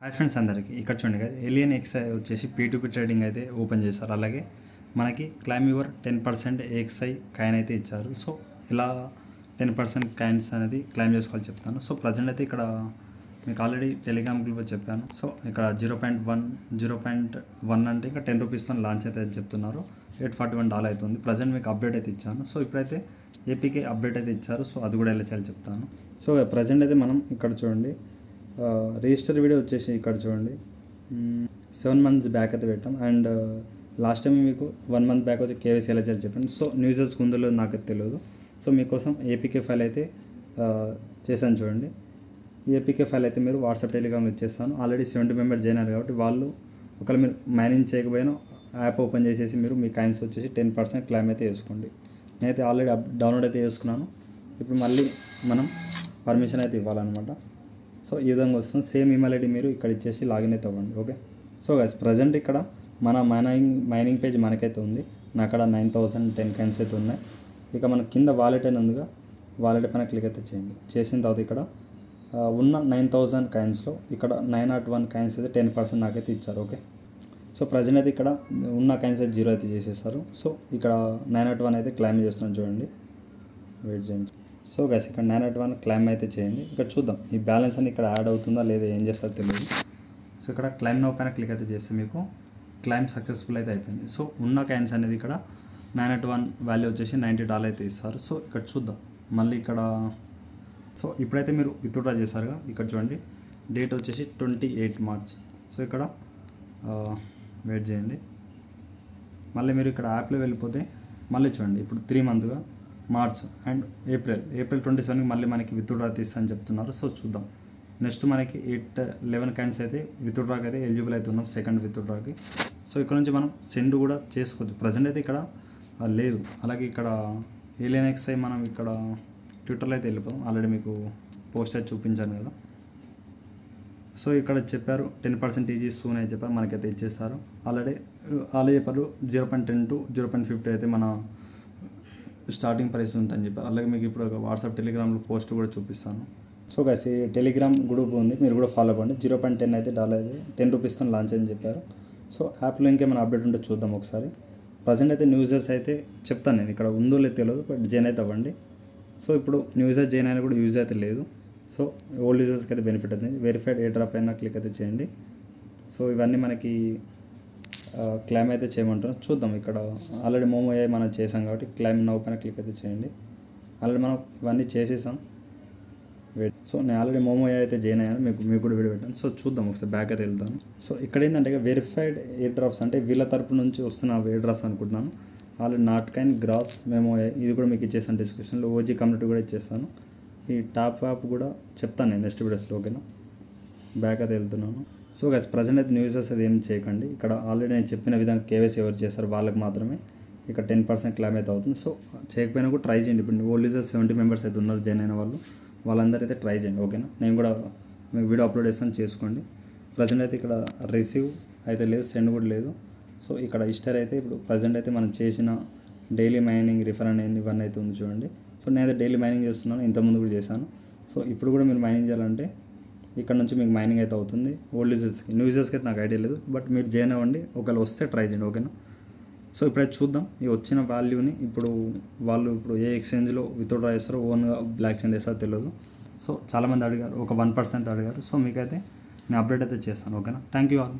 Hi friends అందరికీ ఇక్కడ చూడండి కదా ఏలియన్ ఎక్స్ఐ వచ్చేసి P2P ట్రేడింగ్ అయితే ఓపెన్ చేస్తారు. అలాగే మనకి క్లైమ్ యువర్ 10% ఏఎక్స్ఐ కాయిన్ అయితే ఇచ్చారు. సో ఇలా 10% కాయిన్స్ అనేది క్లైమ్ చేసుకోవాలి చెప్తాను. సో ప్రజెంట్ అయితే ఇక్కడ మీకు ఆల్రెడీ టెలిగ్రామ్ గ్రూప్లో చెప్పాను. సో ఇక్కడ 0.1 అంటే ఇంకా 10 రూపీస్తో లాంచ్ అయితే చెప్తున్నారు. $841 అవుతుంది. ప్రజెంట్ మీకు అప్డేట్ అయితే ఇచ్చాను. సో ఇప్పుడైతే ఏపీకే అప్డేట్ అయితే ఇచ్చారు. సో అది కూడా ఎలా చేయాలి చెప్తాను. సో ప్రజెంట్ అయితే మనం ఇక్కడ చూడండి రిజిస్టర్ వీడియో వచ్చేసి ఇక్కడ చూడండి 7 months బ్యాక్ అయితే పెట్టాం. అండ్ లాస్ట్ టైం మీకు 1 month బ్యాక్ వచ్చి కేవైసీ ఎలా చేయాలి చెప్పండి. సో న్యూజెస్ ఉందో నాకు తెలియదు. సో మీకోసం ఏపీకే ఫైల్ అయితే చేశాను చూడండి. ఈ ఏపీకే ఫైల్ అయితే మీరు వాట్సాప్ టెలిగ్రామ్లో ఇచ్చేస్తాను. ఆల్రెడీ 70 members జాయిన్ అయ్యారు కాబట్టి వాళ్ళు ఒకవేళ మీరు మైనింగ్ చేయకపోయినా యాప్ ఓపెన్ చేసేసి మీరు మీ కాయిన్స్ వచ్చేసి 10% క్లైమ్ అయితే వేసుకోండి. నేనైతే ఆల్రెడీ డౌన్లోడ్ అయితే చేసుకున్నాను. ఇప్పుడు మళ్ళీ మనం పర్మిషన్ అయితే ఇవ్వాలన్నమాట. సో ఈ విధంగా వస్తుంది. సేమ్ ఈమెయిల్ ఐడి మీరు ఇక్కడ ఇచ్చేసి లాగిన్ అయితే అవ్వండి. ఓకే. సో గైస్ ప్రజెంట్ ఇక్కడ మన మైనింగ్ పేజ్ మనకైతే ఉంది. నా అక్కడ 9010 కాయిన్స్ అయితే ఉన్నాయి. ఇక మన కింద వాలెట్ అని ఉందిగా, వాలెట్ పైన క్లిక్ అయితే చేయండి. చేసిన తర్వాత ఇక్కడ ఉన్న 9000 కాయిన్స్లో ఇక్కడ 901 కాయిన్స్ అయితే 10% నాకైతే ఇచ్చారు. ఓకే. సో ప్రజెంట్ అయితే ఇక్కడ ఉన్న కాయిన్స్ అయితే 0 అయితే చేసేస్తారు. సో ఇక్కడ 901 అయితే క్లైమ్ చేస్తున్నాను చూడండి. వెయిట్ చేయండి. సో గైస్ ఇక్కడ 901 క్లైమ్ అయితే చేయండి. ఇక్కడ చూద్దాం ఈ బ్యాలెన్స్ అని ఇక్కడ యాడ్ అవుతుందా లేదా, ఏం చేస్తారో తెలియదు. సో ఇక్కడ క్లైమ్ నౌ పైన క్లిక్ అయితే చేస్తే మీకు క్లైమ్ సక్సెస్ఫుల్ అయితే అయిపోయింది. సో ఉన్న కాయిన్స్ అనేది ఇక్కడ 901 వాల్యూ వచ్చేసి $90 అయితే ఇస్తారు. సో ఇక్కడ చూద్దాం మళ్ళీ ఇక్కడ. సో ఇప్పుడైతే మీరు విత్డ్రా చేశారుగా, ఇక్కడ చూడండి డేట్ వచ్చేసి 28 March. సో ఇక్కడ వెయిట్ చేయండి. మళ్ళీ మీరు ఇక్కడ యాప్లో వెళ్ళిపోతే మళ్ళీ చూడండి ఇప్పుడు 3 monthsగా మార్చ్ అండ్ ఏప్రిల్ 27కి మళ్ళీ మనకి విత్డ్రా తీస్తాను చెప్తున్నారు. సో చూద్దాం. నెక్స్ట్ మనకి 11 కాయిన్స్ అయితే విత్డ్రాకి అయితే ఎలిజిబుల్ అయితే ఉన్నాం, సెకండ్ విత్డ్రాకి. సో ఇక్కడ నుంచి మనం సెండ్ కూడా చేసుకోవచ్చు. ప్రజెంట్ అయితే ఇక్కడ లేదు. అలాగే ఇక్కడ ఏలియన్ ఎక్స్ఐ మనం ఇక్కడ ట్విట్టర్లో అయితే వెళ్ళిపోతాం. ఆల్రెడీ మీకు పోస్ట్ అయితే చూపించాను కదా. సో ఇక్కడ చెప్పారు 10% ఈజీ సూన్ అని చెప్పారు, మనకైతే ఇచ్చేస్తారు. ఆల్రెడీ చెప్పారు 0.10 to 0.50 అయితే మన స్టార్టింగ్ ప్రైస్ ఉంటుందని చెప్పారు. అలాగే మీకు ఇప్పుడు వాట్సాప్ టెలిగ్రామ్లో పోస్ట్ కూడా చూపిస్తాను. సో గైస్ ఈ టెలిగ్రామ్ గ్రూప్ ఉంది, మీరు కూడా ఫాలో అవ్వండి. 0.10 అయితే $10 అయితే 10 రూపీస్తో లాంచ్ అని చెప్పారు. సో యాప్లో ఇంకేమైనా అప్డేట్ ఉంటే చూద్దాం ఒకసారి. ప్రజెంట్ అయితే న్యూజెస్ అయితే చెప్తాను నేను, ఇక్కడ ఉందో లేదు తెలియదు, బట్ జాయిన్ అయితే అవ్వండి. సో ఇప్పుడు న్యూజెస్ జాయిన్ అయినా కూడా యూజ్ అయితే లేదు. సో ఓల్డ్ యూజర్స్కి అయితే బెనిఫిట్ అవుతుంది. వెరిఫైడ్ ఏ డ్రాప్ అయినా క్లిక్ అయితే చేయండి. సో ఇవన్నీ మనకి క్లైమ్ అయితే చేయమంటున్నాం. చూద్దాం. ఇక్కడ ఆల్రెడీ మోమో AI మనం చేసాం కాబట్టి క్లైమ్ నౌ పైన క్లిక్ అయితే చేయండి. ఆల్రెడీ మనం ఇవన్నీ చేసేసాం. వెయిట్. సో నేను ఆల్రెడీ మోమో AI అయితే జాయిన్ అయ్యాను, మీకు కూడా వీడియో పెట్టాను. సో చూద్దాం ఒకసారి బ్యాక్ అయితే వెళ్తాను. సో ఇక్కడ ఏంటంటే వెరిఫైడ్ ఎయిర్ డ్రాప్స్ అంటే వీళ్ళ తరపు నుంచి వస్తున్న ఎయిర్ డ్రాప్స్ అనుకుంటున్నాను. Already Notcoin Grass Momo AI ఇది కూడా మీకు ఇచ్చేసాను డిస్క్రిప్షన్లో. OG కమ్యూనిటీ కూడా ఇచ్చేస్తాను. ఈ టాప్ యాప్ కూడా చెప్తాను నేను నెక్స్ట్ వీడియోస్లో. ఓకేనా. బ్యాక్ అయితే వెళ్తున్నాను. సో గైస్ ప్రజెంట్ అయితే న్యూజెస్ అది ఏం చేయకండి. ఇక్కడ ఆల్రెడీ నేను చెప్పిన విధంగా కేవైసీ ఎవరు చేస్తారు వాళ్ళకి మాత్రమే ఇక్కడ 10% క్లైమ్ అయితే అవుతుంది. సో చేయకపోయినా కూడా ట్రై చేయండి. ఇప్పుడు ఓల్డ్ యూజర్స్ 70 members అయితే ఉన్నారు జాయిన్ అయిన వాళ్ళు, వాళ్ళందరూ అయితే ట్రై చేయండి. ఓకేనా. నేను కూడా మీకు వీడియో అప్లోడ్ చేస్తాను, చేసుకోండి. ప్రజెంట్ అయితే ఇక్కడ రిసీవ్ అయితే లేదు, సెండ్ కూడా లేదు. సో ఇక్కడ హిస్టరీ అయితే ఇప్పుడు ప్రజెంట్ అయితే మనం చేసిన డైలీ మైనింగ్ రిఫర్ అనేది ఇవన్నీ అయితే ఉంది చూడండి. సో నేనైతే డైలీ మైనింగ్ చేస్తున్నాను, ఇంతకుముందు కూడా చేశాను. సో ఇప్పుడు కూడా మీరు మైనింగ్ చేయాలంటే ఇక్కడ నుంచి మీకు మైనింగ్ అయితే అవుతుంది. ఓల్డ్ యూజర్స్కి, న్యూ యూజర్స్కి అయితే నాకు ఐడియా లేదు, బట్ మీరు జాయిన్ అవ్వండి. ఒకవేళ వస్తే ట్రై చేయండి. ఓకేనా. సో ఇప్పుడైతే చూద్దాం ఈ వచ్చిన వాల్యూని. ఇప్పుడు వాళ్ళు ఇప్పుడు ఏ ఎక్స్చేంజ్లో విత్డ్రా చేస్తారో, ఓన్గా బ్లాక్ చైన్ చేస్తారో తెలియదు. సో చాలామంది అడిగారు, ఒక 1% అడిగారు. సో మీకైతే నేను అప్డేట్ అయితే చేస్తాను. ఓకేనా. Thank you all.